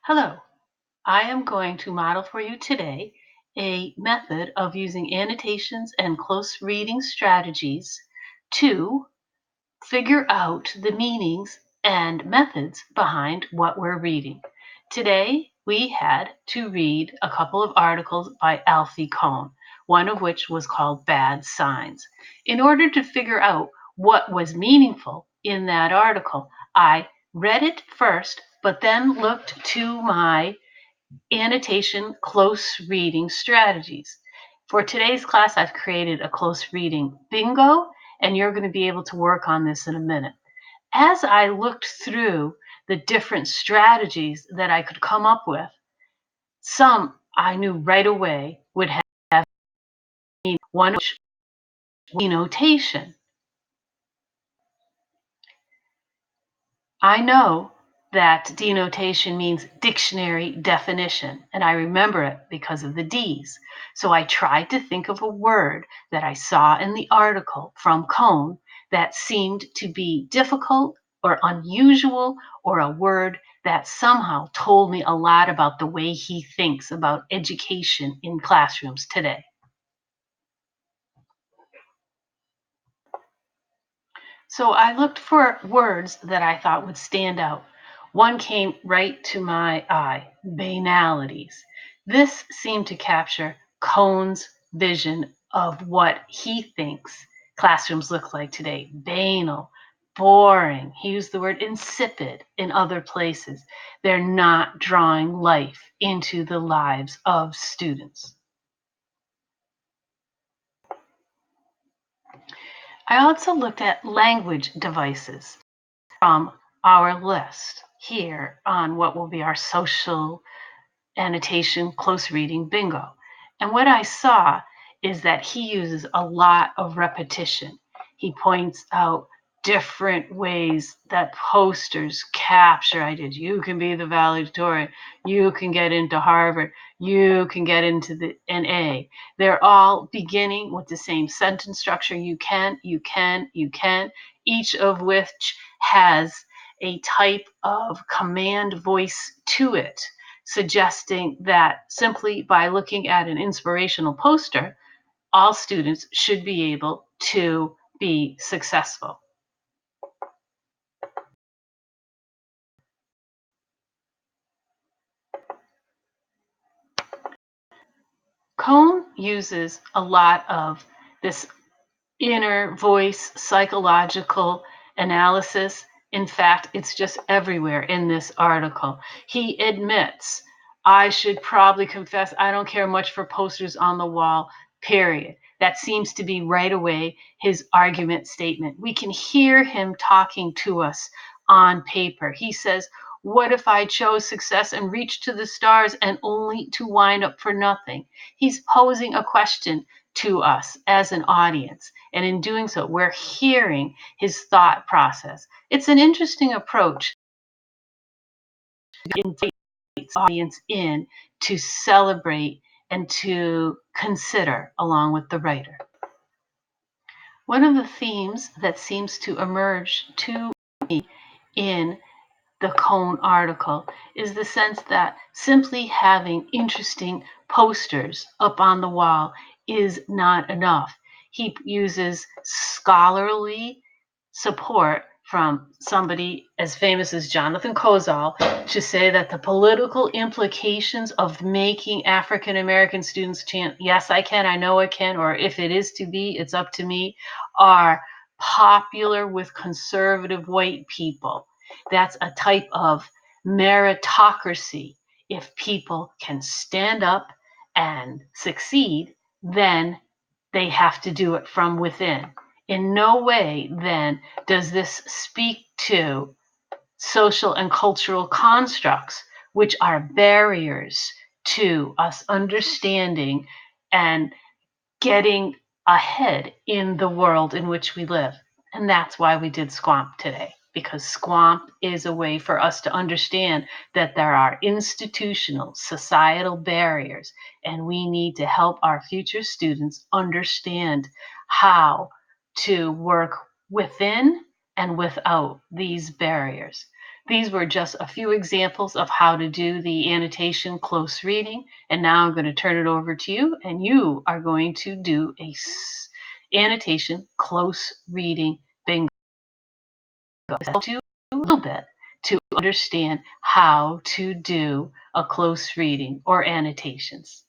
Hello, I am going to model for you today a method of using annotations and close reading strategies to figure out the meanings and methods behind what we're reading. Today, we had to read a couple of articles by Alfie Kohn, one of which was called Bad Signs. In order to figure out what was meaningful in that article, I read it first, but then looked to my annotation close reading strategies. For today's class, I've created a close reading bingo, and you're going to be able to work on this in a minute. As I looked through the different strategies that I could come up with, some I knew right away would have one denotation. I know that denotation means dictionary definition, and I remember it because of the D's. So I tried to think of a word that I saw in the article from Kohn that seemed to be difficult or unusual, or a word that somehow told me a lot about the way he thinks about education in classrooms today. So I looked for words that I thought would stand out. One came right to my eye, banalities. This seemed to capture Cohn's vision of what he thinks classrooms look like today. Banal, boring. He used the word insipid in other places. They're not drawing life into the lives of students. I also looked at language devices from our list here on what will be our social annotation close reading bingo. And what I saw is that he uses a lot of repetition. He points out different ways that posters capture ideas. You can be the valedictorian, you can get into Harvard, you can get into the NA. They're all beginning with the same sentence structure. You can, you can, you can, each of which has a type of command voice to it, suggesting that simply by looking at an inspirational poster, all students should be able to be successful. Kohn uses a lot of this inner voice psychological analysis. In fact, it's just everywhere in this article. He admits, I should probably confess, I don't care much for posters on the wall, period. That seems to be right away his argument statement. We can hear him talking to us on paper. He says, what if I chose success and reached to the stars and only to wind up for nothing? He's posing a question to us as an audience. And in doing so, we're hearing his thought process. It's an interesting approach to invite the audience in to celebrate and to consider along with the writer. One of the themes that seems to emerge to me in the Kohn article is the sense that simply having interesting posters up on the wall is not enough. He uses scholarly support from somebody as famous as Jonathan Kozol to say that the political implications of making African American students chant, yes, I can, I know I can, or if it is to be, it's up to me, are popular with conservative white people. That's a type of meritocracy. If people can stand up and succeed, then they have to do it from within. In no way, then, does this speak to social and cultural constructs, which are barriers to us understanding and getting ahead in the world in which we live. And that's why we did SQUAMP today, because SQUAMP is a way for us to understand that there are institutional, societal barriers, and we need to help our future students understand how to work within and without these barriers. These were just a few examples of how to do the annotation close reading. And now I'm going to turn it over to you, and you are going to do a annotation close reading bingo. Help you a little bit to understand how to do a close reading or annotations.